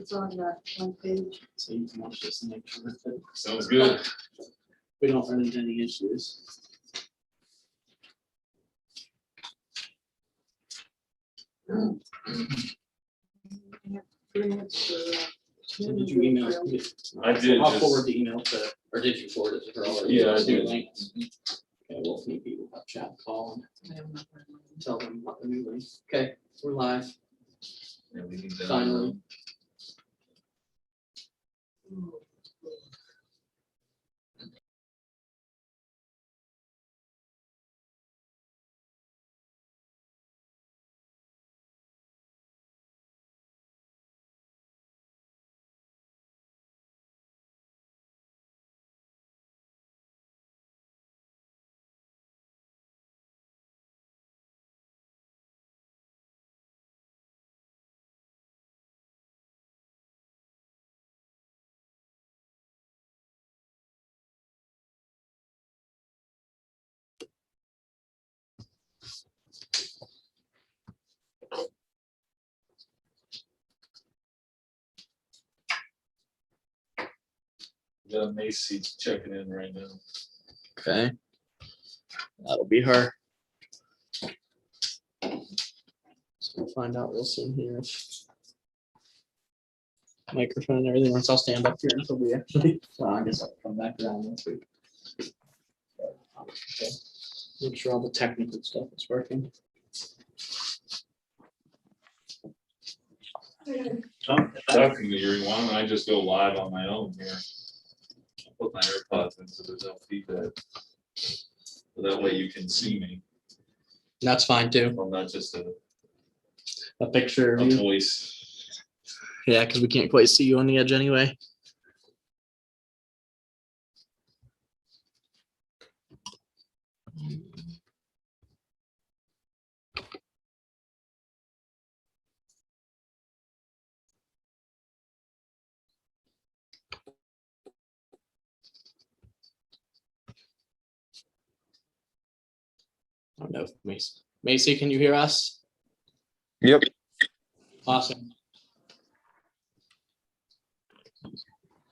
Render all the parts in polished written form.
It's on that one page. So you can watch this and make sure that Sounds good. we don't run into any issues. So did you email? I did, I'll just- forward the email to, or did you forward it to her already? Yeah, I did. Okay, well, if need be, we'll have chat, call, and tell them what they're doing. Okay, we're live, Yeah, we need that. finally. Yeah, Macy's checking in right now. Okay. That'll be her. So we'll find out real soon here if microphone and everything, once I'll stand up here until we actually, so I guess I'll come back around next week. Okay. Make sure all the technical stuff is working. Talking to you, why don't I just go live on my own here? I'll put my AirPods in so there's no feedback. So that way you can see me. That's fine too. I'm not just A picture of a you. voice. Yeah, because we can't quite see you on the edge anyway. I don't know if Macy, can you hear us? Yep. Awesome.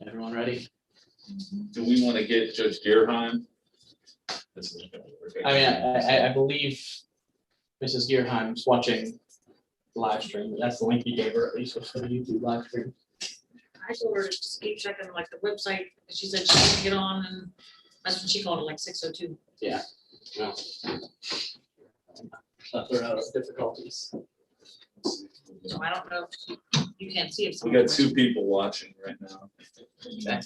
Everyone ready? Do we want to get Judge Gearheim? This isn't gonna work. I mean, I believe Mrs. Gearheim's watching the live stream. That's the link you gave her, at least was for the YouTube live stream. I told her to just keep checking like the website, and she said she couldn't get on, and that's what she called it, like 6:02. Yeah. No. Left her out of difficulties. So I don't know if you can't see if. We someone- got 2 people watching right now. Okay.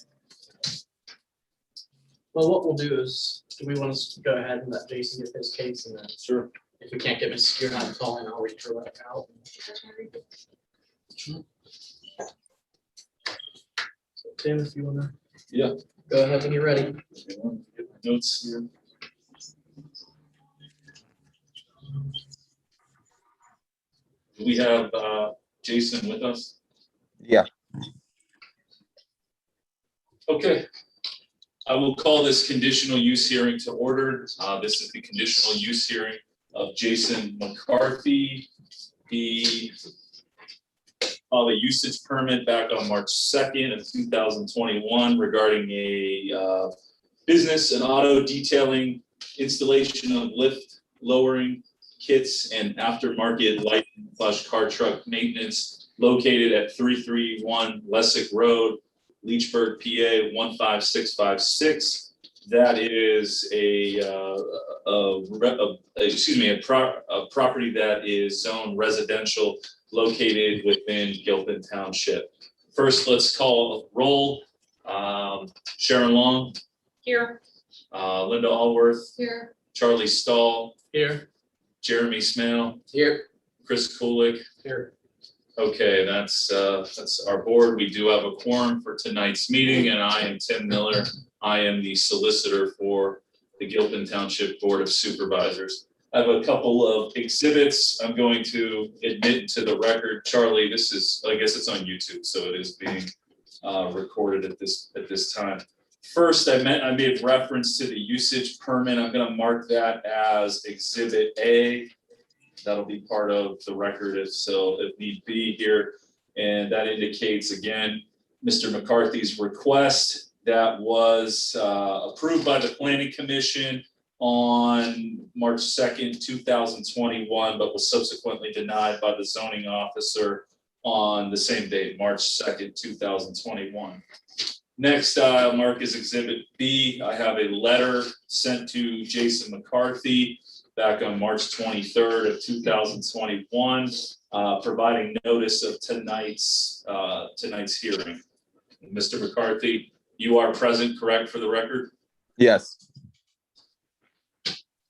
Well, what we'll do is, do we want to go ahead and let Jason get his case, and then Sure. if we can't get Mrs. Gearheim to call in, I'll reach her back out. So Tim, if you wanna. Yeah. Go ahead when you're ready. Get my notes here. Do we have Jason with us? Yeah. Okay. I will call this conditional use hearing to order. This is the conditional use hearing of Jason McCarthy. He filed a usage permit back on March 2nd of 2021 regarding a business and auto detailing, installation of lift lowering kits and aftermarket light / car truck maintenance located at 331 Lessick Road, Leechburg, PA 15656. That is a property that is zoned residential located within Gilpin Township. First, let's call roll. Sharon Long, Here. Linda Allworth, Here. Charlie Stahl, Here. Jeremy Smale, Here. Chris Kulik. Here. Okay, that's our board. We do have a quorum for tonight's meeting, and I am Tim Miller. I am the solicitor for the Gilpin Township Board of Supervisors. I have a couple of exhibits I'm going to admit into the record. Charlie, this is, I guess it's on YouTube, so it is being recorded at this time. First, I made reference to the usage permit. I'm going to mark that as Exhibit A. That'll be part of the record if need be here. And that indicates, again, Mr. McCarthy's request that was approved by the Planning Commission on March 2nd, 2021, but was subsequently denied by the zoning officer on the same date, March 2nd, 2021. Next, I'll mark as Exhibit B. I have a letter sent to Jason McCarthy back on March 23rd of 2021, providing notice of tonight's hearing. Mr. McCarthy, you are present, correct, for the record? Yes.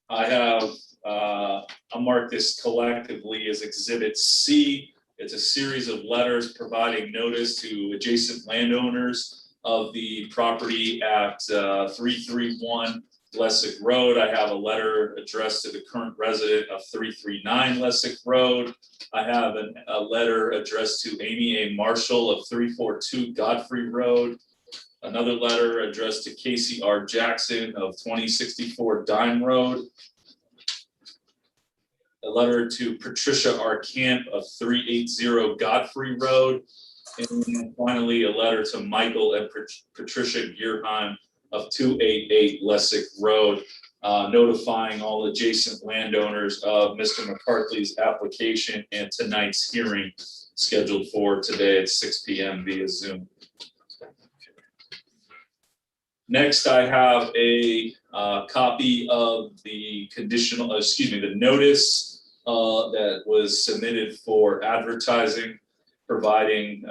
I have, I'll mark this collectively as Exhibit C. It's a series of letters providing notice to adjacent landowners of the property at 331 Lessick Road. I have a letter addressed to the current resident of 339 Lessick Road. I have a letter addressed to Amy A. Marshall of 342 Godfrey Road. Another letter addressed to Casey R. Jackson of 2064 Dime Road. A letter to Patricia R. Camp of 380 Godfrey Road. And then finally, a letter to Michael and Patricia Gearheim of 288 Lessick Road, notifying all adjacent landowners of Mr. McCarthy's application and tonight's hearing scheduled for today at 6 p.m. via Zoom. Next, I have a copy of the the notice that was submitted for advertising, providing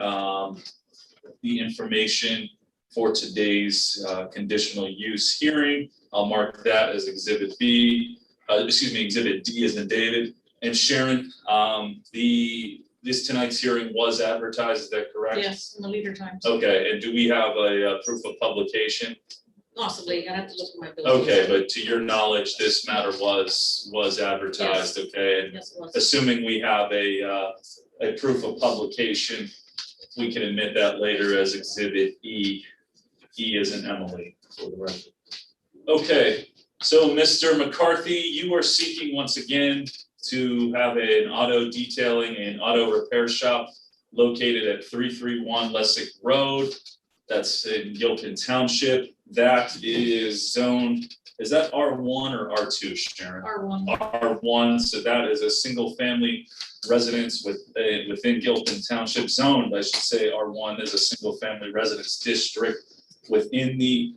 the information for today's conditional use hearing. I'll mark that as Exhibit B, Exhibit D as in David. And Sharon, this tonight's hearing was advertised, is that correct? Yes, in the Leader Times. Okay, and do we have a proof of publication? Possibly, I have to look at my bill. Okay, but to your knowledge, this matter was advertised, okay? And Yes, it was. assuming we have a proof of publication, we can admit that later as Exhibit E. E as in Emily for the record. Okay, so Mr. McCarthy, you are seeking once again to have an auto detailing and auto repair shop located at 331 Lessick Road. That's in Gilpin Township. That is zoned, is that R1 or R2, Sharon? R1. R1, so that is a single family residence within Gilpin Township, zoned, I should say, R1 is a single family residence district within the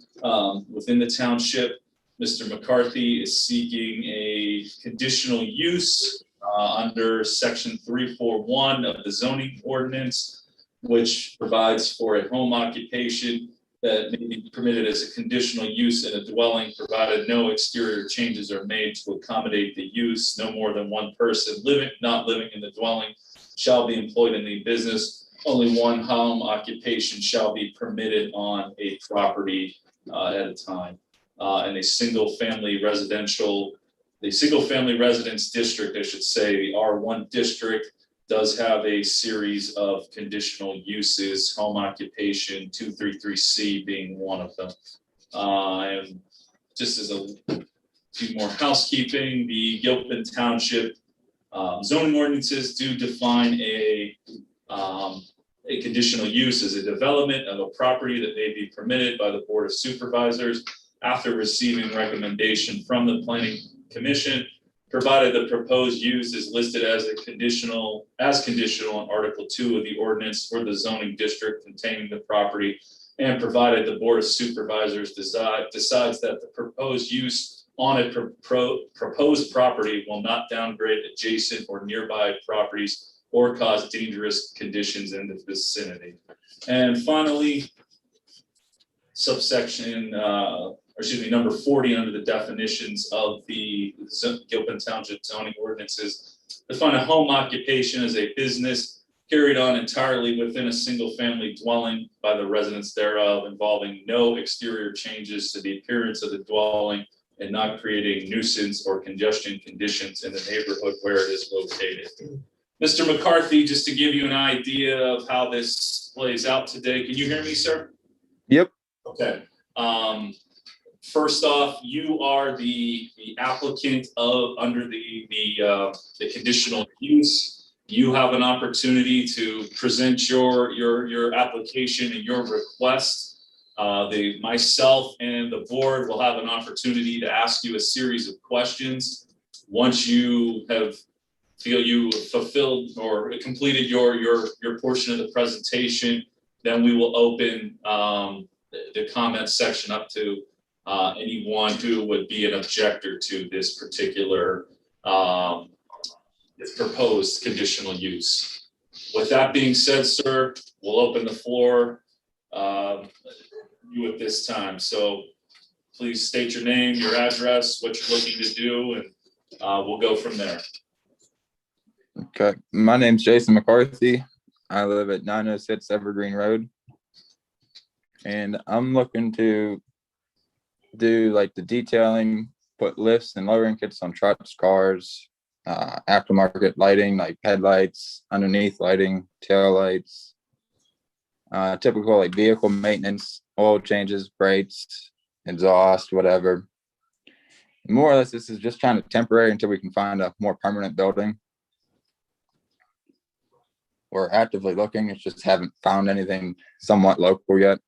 township. Mr. McCarthy is seeking a conditional use under section 341 of the zoning ordinance, which provides for a home occupation that may be permitted as a conditional use in a dwelling, provided no exterior changes are made to accommodate the use. No more than one person not living in the dwelling shall be employed in the business. Only one home occupation shall be permitted on a property at a time. And the single family residence district, I should say, the R1 district, does have a series of conditional uses, home occupation, 233C being one of them. And just as a few more housekeeping, the Gilpin Township zoning ordinances do define a conditional use as a development of a property that may be permitted by the Board of Supervisors after receiving recommendation from the Planning Commission, provided the proposed use is listed as conditional in Article 2 of the ordinance for the zoning district containing the property, and provided the Board of Supervisors decides that the proposed use on a proposed property will not downgrade adjacent or nearby properties or cause dangerous conditions in the vicinity. And finally, subsection, number 40 under the definitions of the Gilpin Township zoning ordinances, define a home occupation as a business carried on entirely within a single family dwelling by the residents thereof, involving no exterior changes to the appearance of the dwelling and not creating nuisance or congestion conditions in the neighborhood where it is located. Mr. McCarthy, just to give you an idea of how this plays out today, can you hear me, sir? Yep. Okay. First off, you are the applicant under the conditional use. You have an opportunity to present your application and your request. Myself and the board will have an opportunity to ask you a series of questions. Once you feel you fulfilled or completed your portion of the presentation, then we will open the comment section up to anyone who would be an objector to this particular proposed conditional use. With that being said, sir, we'll open the floor you at this time. So please state your name, your address, what you're looking to do, and we'll go from there. Okay. My name's Jason McCarthy. I live at 906 Evergreen Road. And I'm looking to do like the detailing, put lifts and lowering kits on trucks, cars, aftermarket lighting, like headlights, underneath lighting, tail lights, typical like vehicle maintenance, oil changes, brakes, exhaust, whatever. More or less, this is just kind of temporary until we can find a more permanent building. We're actively looking, it's just haven't found anything somewhat local yet.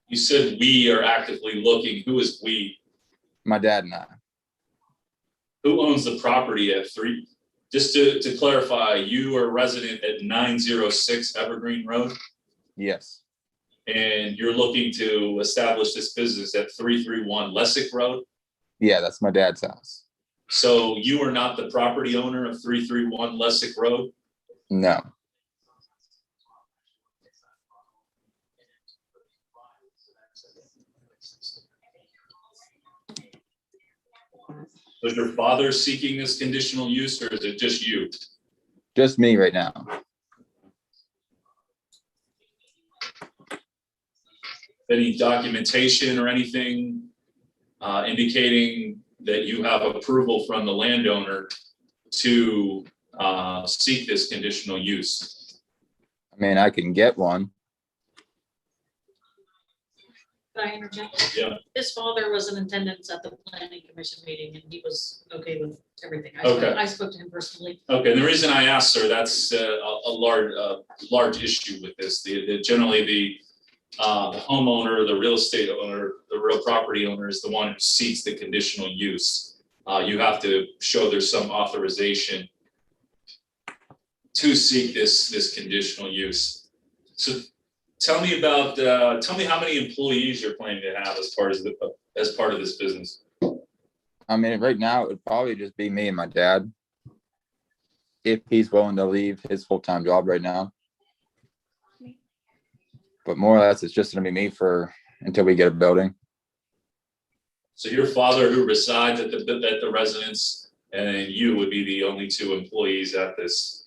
You said we are actively looking. Who is we? My dad and I. Who owns the property at 3? Just to clarify, you are a resident at 906 Evergreen Road, Yes. and you're looking to establish this business at 331 Lessick Road. Yeah, that's my dad's house. So you are not the property owner of 331 Lessick Road? No. Was your father seeking this conditional use, or is it just you? Just me right now. Any documentation or anything indicating that you have approval from the landowner to seek this conditional use? I mean, I can get one. Can I interject? Yeah. His father was in attendance at the planning commission meeting and he was okay with everything. Okay. I spoke to him personally. Okay, and the reason I asked, sir, that's a large issue with this. Generally the homeowner, the real estate owner, the real property owner is the one who seeks the conditional use. You have to show there's some authorization to seek this conditional use. So tell me how many employees you're planning to have as part of this business. I mean, right now it would probably just be me and my dad, if he's willing to leave his full-time job right now. But more or less, it's just gonna be me until we get a building. So your father, who resides at the residence, and then you would be the only 2 employees at this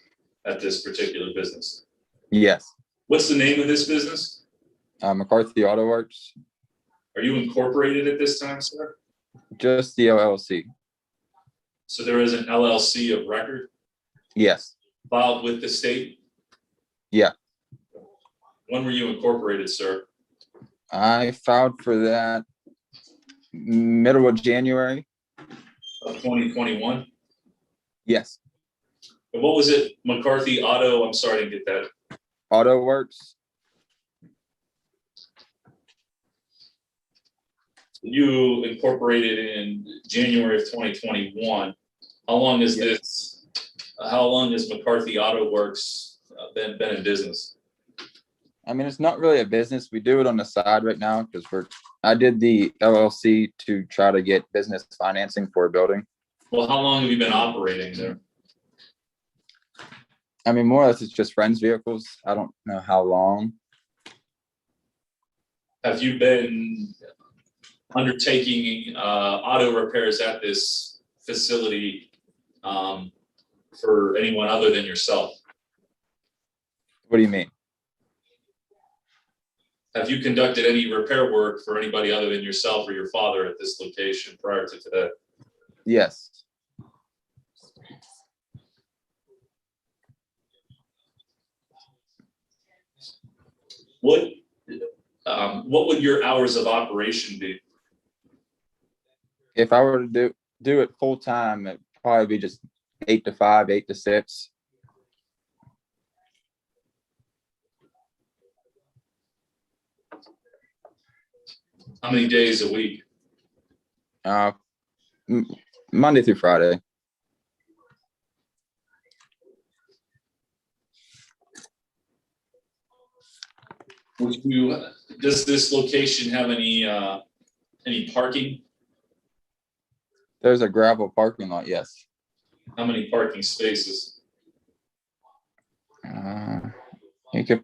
particular business. Yes. What's the name of this business? McCarthy Auto Works, Are you incorporated at this time, sir? just the LLC. So there is an LLC of record Yes. filed with the state? Yeah. When were you incorporated, sir? I filed for that middle of January. Of 2021? Yes. And what was it? McCarthy Auto, I'm sorry, I didn't get that. Auto Works. You incorporated in January of 2021. How long is this? How long has McCarthy Auto Works been in business? I mean, it's not really a business. We do it on the side right now because I did the LLC to try to get business financing for a building. Well, how long have you been operating there? I mean, more or less, it's just friends' vehicles. I don't know how long. Have you been undertaking auto repairs at this facility for anyone other than yourself? What do you mean? Have you conducted any repair work for anybody other than yourself or your father at this location prior to today? Yes. What would your hours of operation be? If I were to do it full time, it'd probably be just 8 to 5, 8 to 6. How many days a week? Monday through Friday. Does this location have any parking? There's a gravel parking lot, yes. How many parking spaces? You could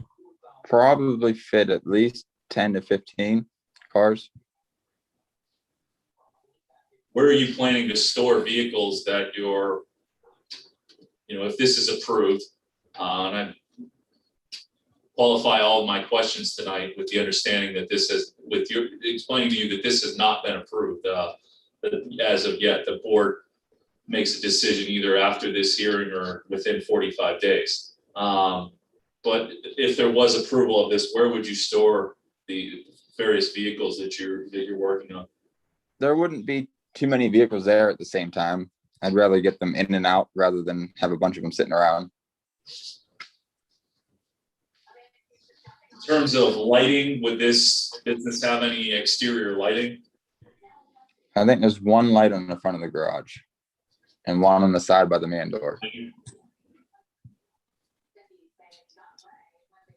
probably fit at least 10 to 15 cars. Where are you planning to store vehicles that you're, if this is approved, and I qualify all of my questions tonight with the understanding that explaining to you that this has not been approved, as of yet. The board makes a decision either after this hearing or within 45 days. But if there was approval of this, where would you store the various vehicles that you're working on? There wouldn't be too many vehicles there at the same time. I'd rather get them in and out rather than have a bunch of them sitting around. In terms of lighting, would this business have any exterior lighting? I think there's one light on the front of the garage and one on the side by the man door.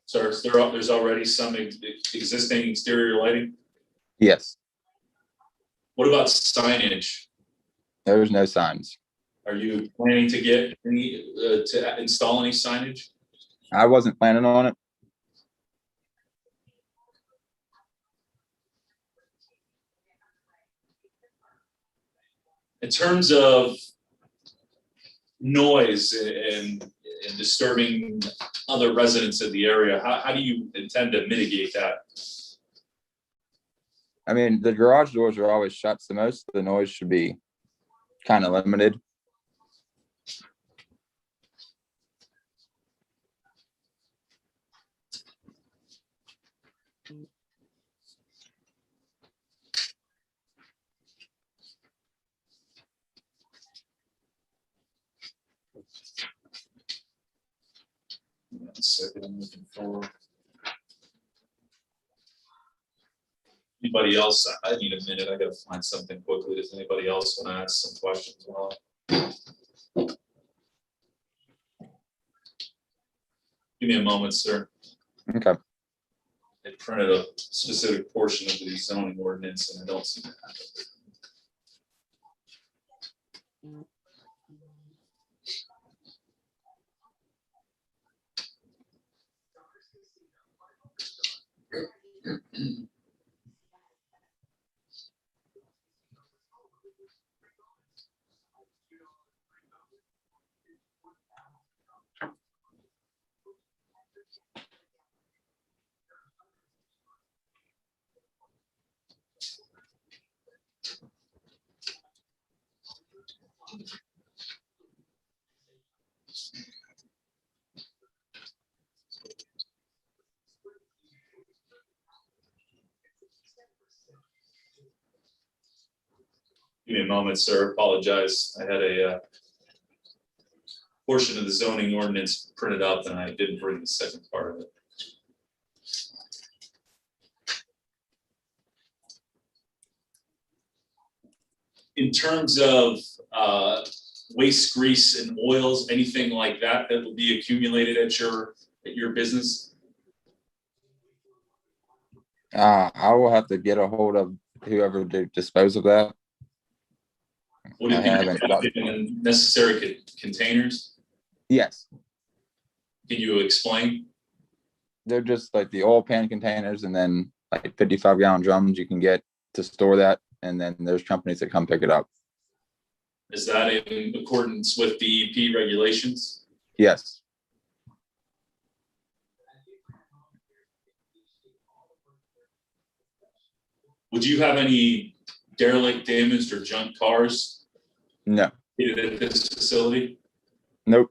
So there's already some existing exterior lighting? Yes, What about signage? there's no signs. Are you planning to get to install any signage? I wasn't planning on it. In terms of noise and disturbing other residents of the area, how do you intend to mitigate that? I mean, the garage doors are always shut, so most of the noise should be kind of limited. One second, I'm looking forward. Anybody else? I need a minute. I gotta find something quickly. Does anybody else want to ask some questions? Give me a moment, sir. Okay. I printed a specific portion of the zoning ordinance and I don't see that. Give me a moment, sir. Apologize. I had a portion of the zoning ordinance printed up and I didn't bring the second part of it. In terms of waste, grease, and oils, anything like that that will be accumulated at your business? I will have to get a hold of whoever to dispose of that. Would I it be haven't kept in necessary containers? Yes, Can you explain? they're just like the oil pan containers and then like 55-gallon drums you can get to store that. And then there's companies that come pick it up. Is that in accordance with DEP regulations? Yes. Would you have any derelict, damaged, or junk cars No. at this facility? Nope.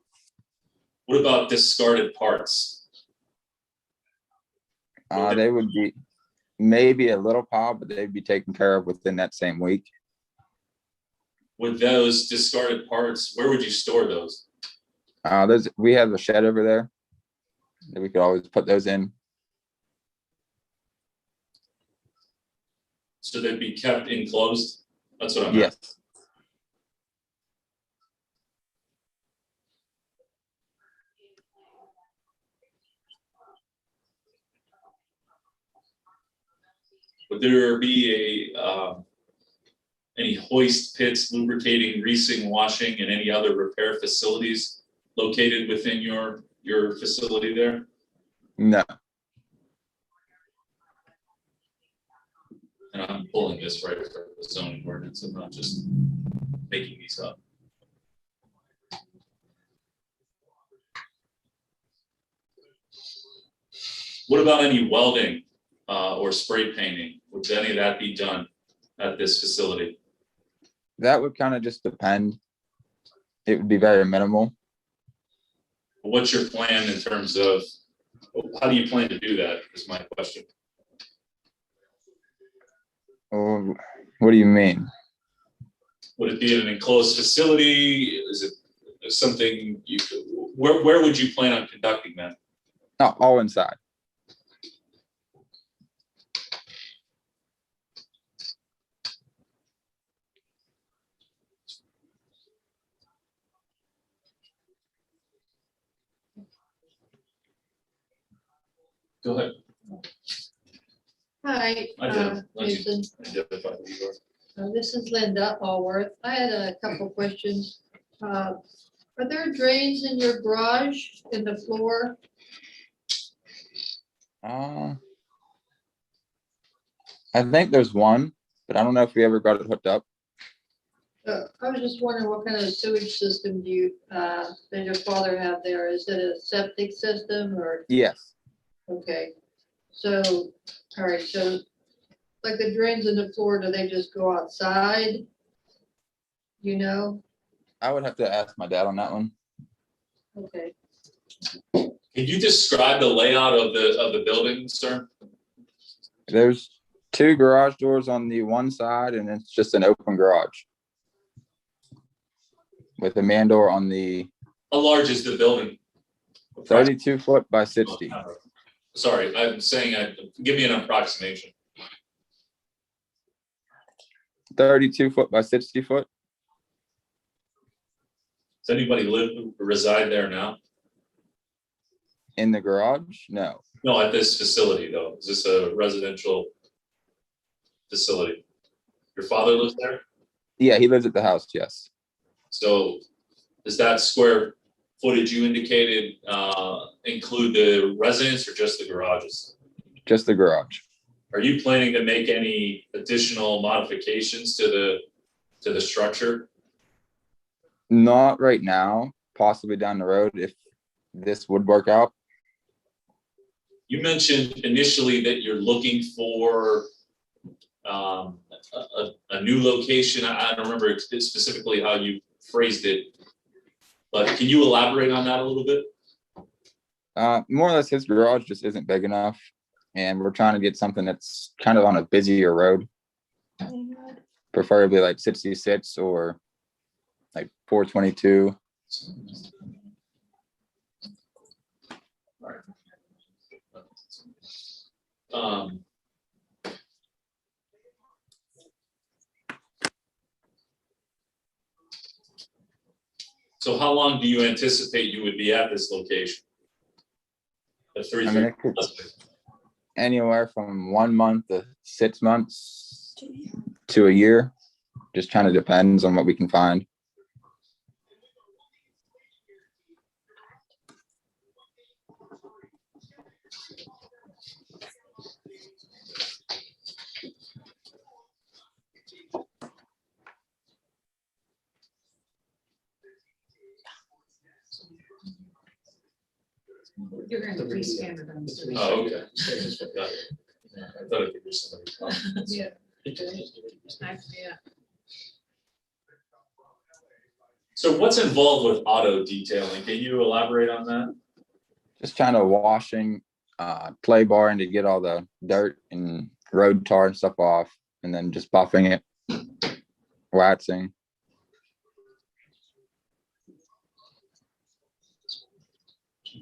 What about discarded parts? They would be maybe a little pile, but they'd be taken care of within that same week. With those discarded parts, where would you store those? We have a shed over there that we could always put those in. So they'd be kept enclosed? That's what I'm Yes. asking. Would there be any hoist pits, lubricating, greasing, washing, and any other repair facilities located within your facility there? No. And I'm pulling this right from the zoning ordinance, I'm not just making these up. What about any welding or spray painting? Would any of that be done at this facility? That would kind of just depend. It would be very minimal. What's your plan in terms of, how do you plan to do that, is my question. Or what do you mean? Would it be in an enclosed facility? Is it something you, where would you plan on conducting that? No, all inside. Go ahead. Hi, Jason. Identify who you are. This is Linda Allworth. I had a couple questions. Are there drains in your garage in the floor? I think there's one, but I don't know if we ever got it hooked up. I was just wondering what kind of sewage system do you, does your father have there? Is it a septic system or, Yes. okay. So, all right, so like the drains in the floor, do they just go outside? You know? I would have to ask my dad on that one. Okay. Can you describe the layout of the building, sir? There's two garage doors on the one side and it's just an open garage with a man door on the How large is the building? 32 foot by 60. Sorry, I'm saying, give me an approximation. 32 foot by 60 foot. Does anybody live, reside there now? In the garage? No. No, at this facility though. Is this a residential facility? Your father lives there? Yeah, he lives at the house. Yes. So does that square footage you indicated include the residence or just the garages? Just the garage. Are you planning to make any additional modifications to the structure? Not right now, possibly down the road if this would work out. You mentioned initially that you're looking for a new location. I don't remember specifically how you phrased it, but can you elaborate on that a little bit? More or less his garage just isn't big enough and we're trying to get something that's kind of on a busier road, preferably like 66 or like 422. So how long do you anticipate you would be at this location? At I mean, it could anywhere from 1 month to 6 months to a year. Just kind of depends on what we can find. You're gonna have to rescan it. I'm assuming. Oh, okay. Got it. I thought it could be somebody. Yeah. Yeah. So what's involved with auto detailing? Can you elaborate on that? Just kind of washing, clay barring to get all the dirt and road tar and stuff off, and then just buffing it, waxing.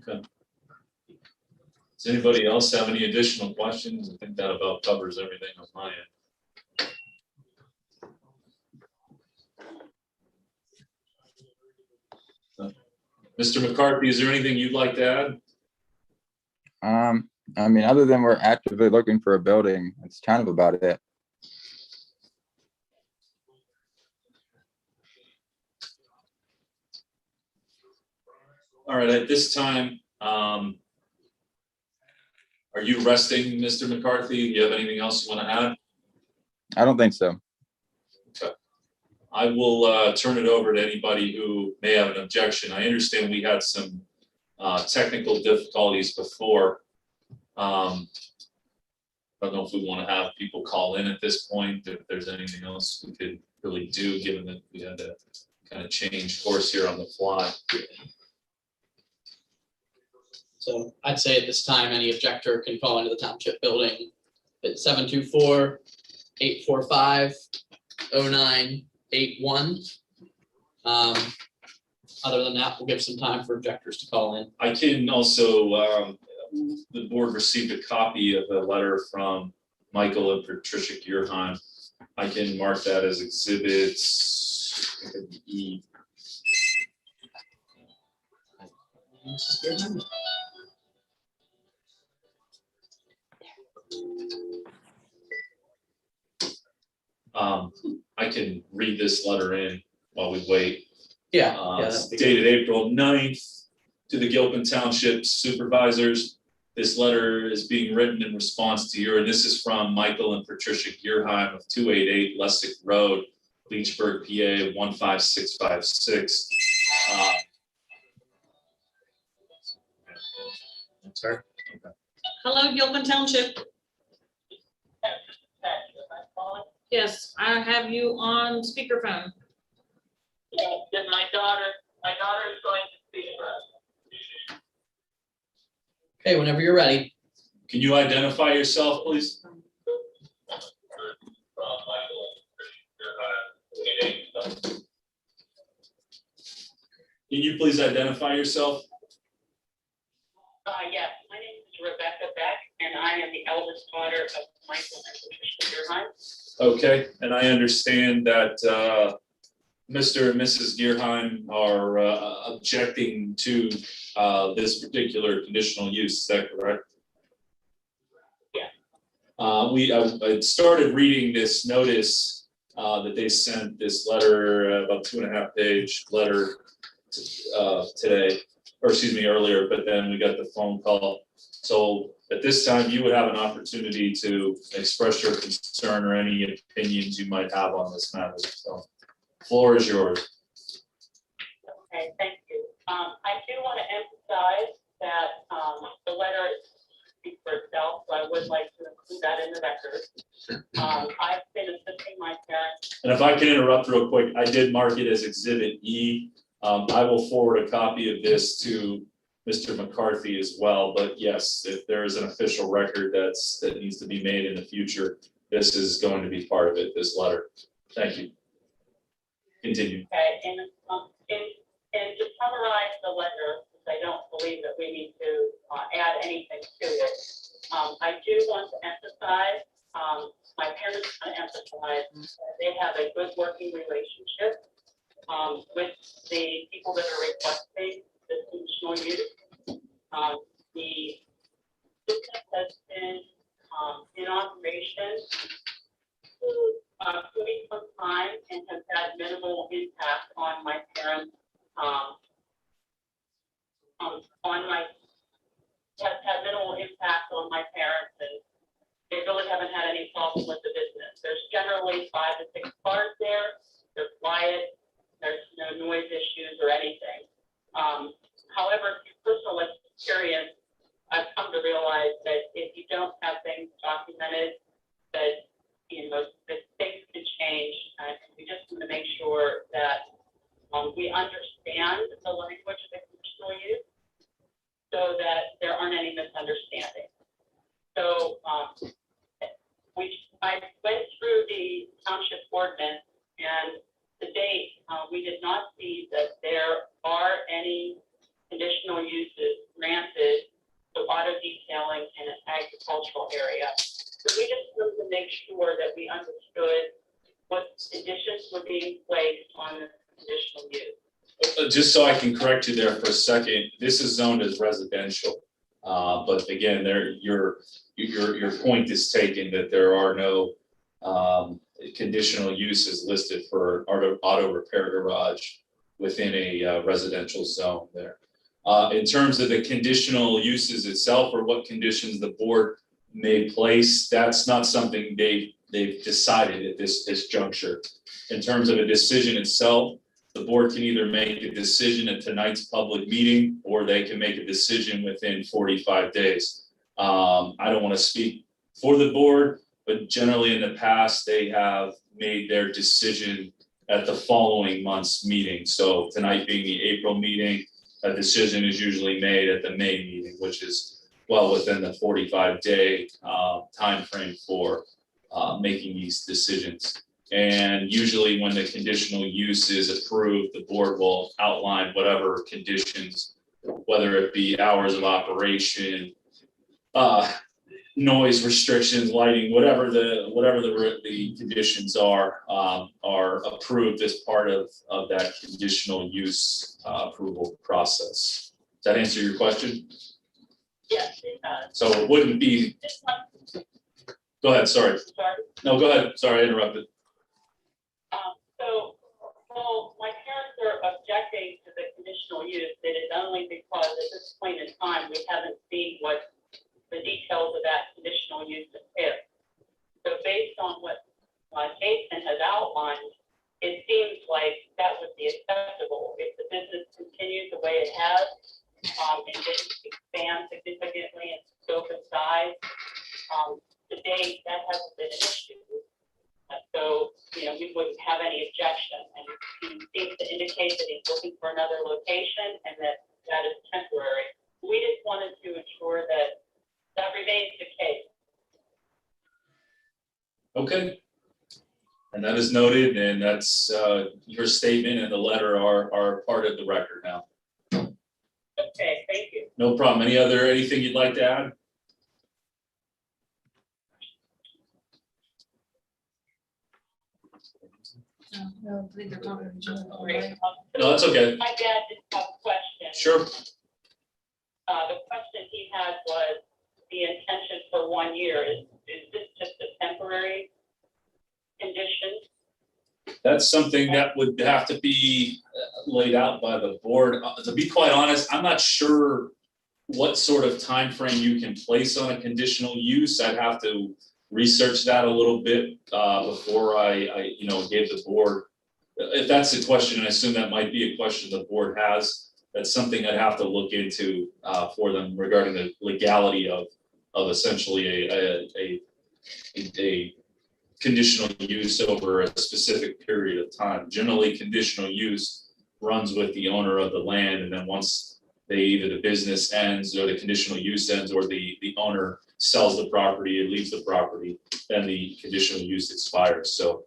Okay. Does anybody else have any additional questions? I think that about covers everything on my end. Mr. McCarthy, is there anything you'd like to add? I mean, other than we're actively looking for a building, it's kind of about it. All right, at this time, are you resting, Mr. McCarthy? Do you have anything else you want to add? I don't think so. I will turn it over to anybody who may have an objection. I understand we had some technical difficulties before. I don't know if we want to have people call in at this point, if there's anything else we could really do, given that we had to kind of change course here on the fly. So I'd say at this time, any objector can call into the township building at 724-845-0981. Other than that, we'll give some time for objectors to call in. I can also, the board received a copy of a letter from Michael and Patricia Gearheim. I can mark that as exhibits E. I can read this letter in while we wait. Yeah. It's dated April 9th to the Gilpin Township Supervisors. This letter is being written in response to your, and this is from Michael and Patricia Gearheim of 288 Lessick Road, Leechburg, PA 15656. Sorry. Okay. Hello, Gilpin Township. Yes, I have you on speakerphone. Then my daughter is going to speak for us. Okay, whenever you're ready. Can you identify yourself, please? Can you please identify yourself? Yes, my name is Rebecca Beck, and I am the eldest daughter of Michael and Patricia Gearheim. Okay, and I understand that Mr. and Mrs. Gearheim are objecting to this particular conditional use, is that correct? Yeah. I started reading this notice that they sent, this letter, about 2.5-page letter today, or excuse me, earlier, but then we got the phone call. So at this time, you would have an opportunity to express your concern or any opinions you might have on this matter. So floor is yours. Okay, thank you. I do want to emphasize that the letter speaks for itself, so I would like to include that in the record. I've been assisting my parents. And if I can interrupt real quick, I did mark it as Exhibit E. I will forward a copy of this to Mr. McCarthy as well, but yes, if there is an official record that needs to be made in the future, this is going to be part of it, this letter. Thank you. Continue. Okay, and to summarize the letter, because I don't believe that we need to add anything to it. I do want to emphasize, my parents want to emphasize that they have a good working relationship with the people that are requesting the conditional use. The system has been in operation for some time and has had minimal impact on my parents. Has had minimal impact on my parents, and they really haven't had any problem with the business. There's generally 5 to 6 cars there. They're quiet. There's no noise issues or anything. However, through personal experience, I've come to realize that if you don't have things documented, that that things can change, and we just want to make sure that we understand the language of the conditional use, so that there aren't any misunderstandings. So I went through the township ordinance, and to date, we did not see that there are any conditional uses granted to auto detailing in an agricultural area. So we just wanted to make sure that we understood what conditions were being placed on the conditional use. Just so I can correct you there for a second, this is zoned as residential. But again, your point is taken that there are no conditional uses listed for auto repair garage within a residential zone there. In terms of the conditional uses itself or what conditions the board may place, that's not something they've decided at this juncture. In terms of a decision itself, the board can either make a decision at tonight's public meeting, or they can make a decision within 45 days. I don't want to speak for the board, but generally in the past, they have made their decision at the following month's meeting. So tonight being the April meeting, a decision is usually made at the May meeting, which is well within the 45-day timeframe for making these decisions. And usually when the conditional use is approved, the board will outline whatever conditions, whether it be hours of operation, noise restrictions, lighting, whatever the conditions are approved as part of that conditional use approval process. Does that answer your question? Yes, it does. So it wouldn't be, This one, go ahead, sorry. sorry. No, go ahead, sorry, I interrupted. So my parents are objecting to the conditional use. It is only because at this point in time, we haven't seen what the details of that conditional use entail. So based on what Jason has outlined, it seems like that would be acceptable if the business continues the way it has, and didn't expand significantly in scope and size. To date, that hasn't been an issue. So, we wouldn't have any objection, and he seems to indicate that he's looking for another location and that is temporary. We just wanted to ensure that remains the case. Okay. And that is noted, and that's your statement and the letter are part of the record now. Okay, thank you. No problem. Anything you'd like to add? No, I think they're talking to each other. Great. No, that's okay. My dad just have a question. Sure. The question he had was the intention for 1 year. Is this just a temporary condition? That's something that would have to be laid out by the board. To be quite honest, I'm not sure what sort of time frame you can place on a conditional use. I'd have to research that a little bit before I gave the board. If that's the question, and I assume that might be a question the board has, that's something I'd have to look into for them regarding the legality of essentially a conditional use over a specific period of time. Generally, conditional use runs with the owner of the land, and then once either the business ends or the conditional use ends or the owner sells the property and leaves the property, then the conditional use expires. So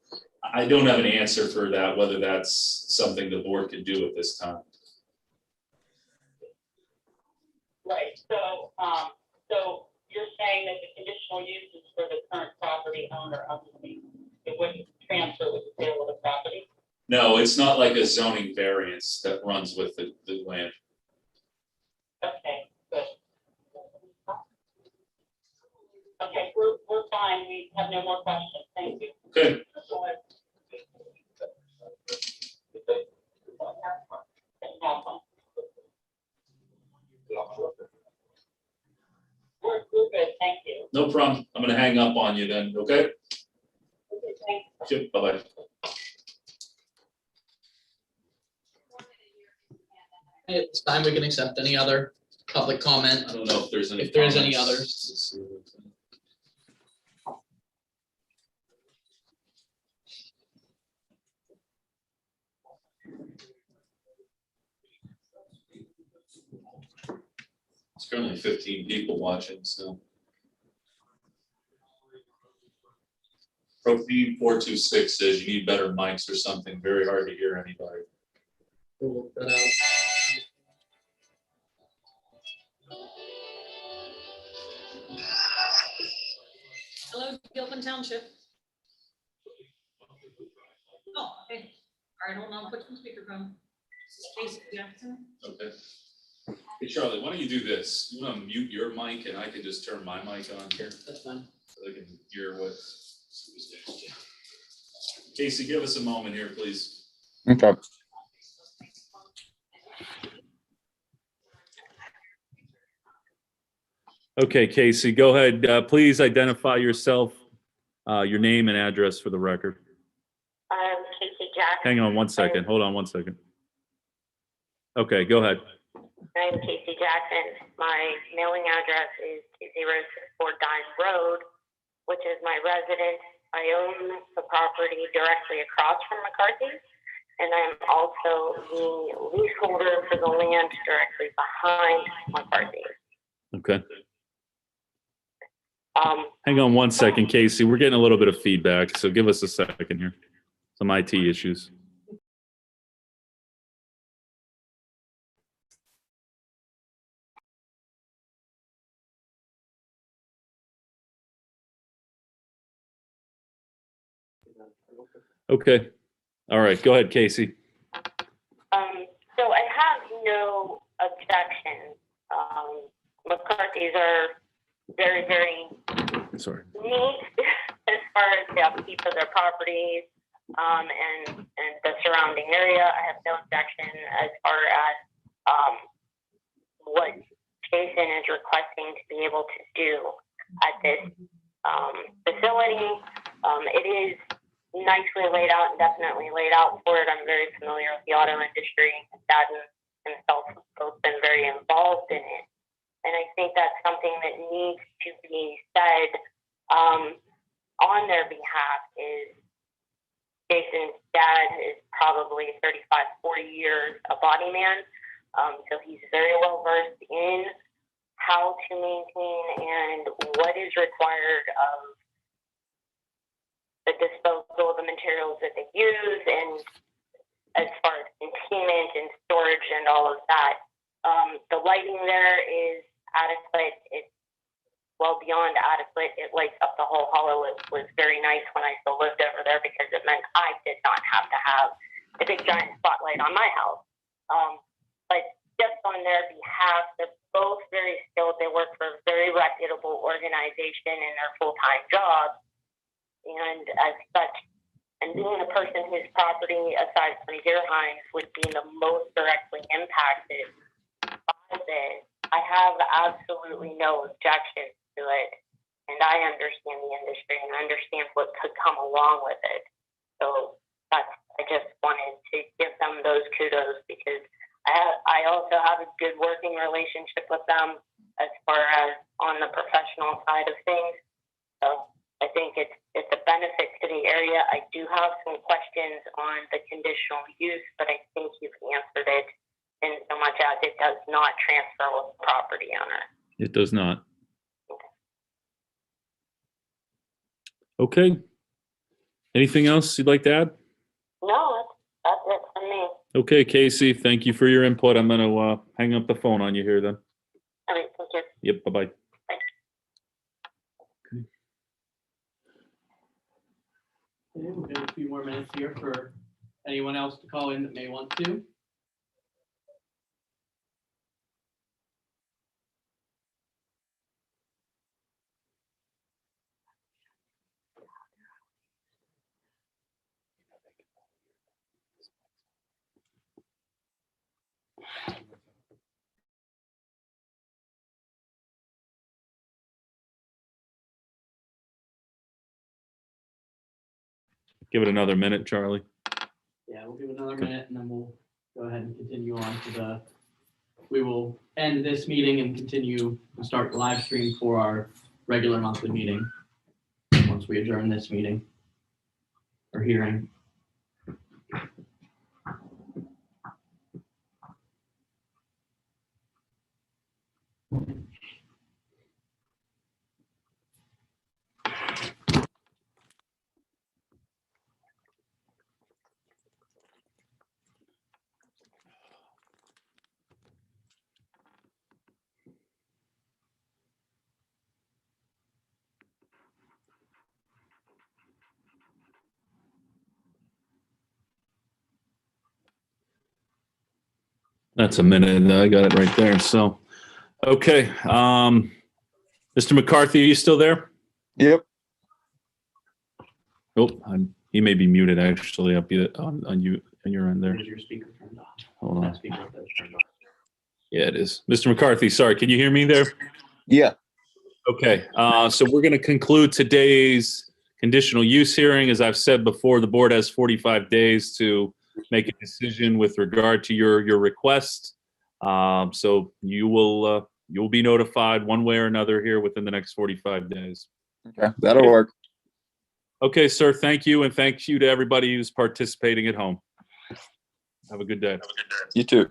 I don't have an answer for that, whether that's something the board could do at this time. Right, so you're saying that the conditional use is for the current property owner only. It wouldn't transfer with the sale of the property? No, it's not like a zoning variance that runs with the land. Okay, good. Okay, we're fine. We have no more questions. Thank you. Okay. We're good. Thank you. No problem. I'm gonna hang up on you then, okay? Okay, thanks. Sure, bye-bye. At this time, we can accept any other public comment. I don't know if there's any. If there's any comments. others. Let's see. It's currently 15 people watching, so. Profine 426 says you need better mics or something. Very hard to hear anybody. We'll look that out. Hello, Gilpin Township. Oh, okay. All right, hold on, put some speakerphone. Casey Jackson. Okay. Hey Charlie, why don't you do this? You wanna mute your mic and I can just turn my mic on here That's fine. so they can hear what. Casey, give us a moment here, please. Okay. Okay, Casey, go ahead. Please identify yourself, your name and address for the record. I'm Casey Jackson. Hang on one second. Hold on one second. Okay, go ahead. I'm Casey Jackson. My mailing address is 2064 Dine Road, which is my residence. I own the property directly across from McCarthy, and I'm also the leaseholder for the land directly behind McCarthy. Okay. Hang on one second, Casey. We're getting a little bit of feedback, so give us a second here. Some IT issues. Okay. All right. Go ahead, Casey. So I have no objection. McCarthy's are very, very Sorry. neat as far as the upkeep of their properties, and the surrounding area. I have no objection as far as, what Jason is requesting to be able to do at this, facility. It is nicely laid out and definitely laid out for it. I'm very familiar with the auto industry. Dad himself has both been very involved in it. And I think that's something that needs to be said, on their behalf is Jason's dad is probably 35, 40 years a body man. So he's very well versed in how to maintain and what is required of the disposal of the materials that they use, and as far as containment and storage and all of that. The lighting there is adequate. It's well beyond adequate. It lights up the whole hollow. It was very nice when I still lived over there because it meant I did not have to have the big giant spotlight on my house. But just on their behalf, they're both very skilled. They work for a very reputable organization in their full-time jobs. And as such, and being the person whose property, aside from Deerheims, would be the most directly impacted by this, I have absolutely no objection to it. And I understand the industry and understand what could come along with it. So I just wanted to give them those kudos because I also have a good working relationship with them as far as on the professional side of things. So I think it's a benefit to the area. I do have some questions on the conditional use, but I think you've answered it in so much as it does not transfer with the property owner. It does not. Okay. Anything else you'd like to add? No, that's it for me. Okay, Casey, thank you for your input. I'm going to hang up the phone on you here then. All right, thank you. Yep, bye-bye. Bye. Okay, we'll give a few more minutes here for anyone else to call in that may want to. Give it another minute, Charlie. Yeah, we'll give it another minute and then we'll go ahead and continue on to we will end this meeting and continue and start the live stream for our regular monthly meeting once we adjourn this meeting or hearing. That's a minute. I got it right there. So, okay. Mr. McCarthy, are you still there? Yep. Oh, he may be muted actually up on you on your end there. Is your speaker turned off? Hold That on. speaker up there is turned off. Yeah, it is. Mr. McCarthy, sorry, can you hear me there? Yeah. Okay, so we're going to conclude today's conditional use hearing. As I've said before, the board has 45 days to make a decision with regard to your request. So you will be notified one way or another here within the next 45 days. Okay. That'll work. Okay, sir, thank you, and thank you to everybody who's participating at home. Have a good day. You too.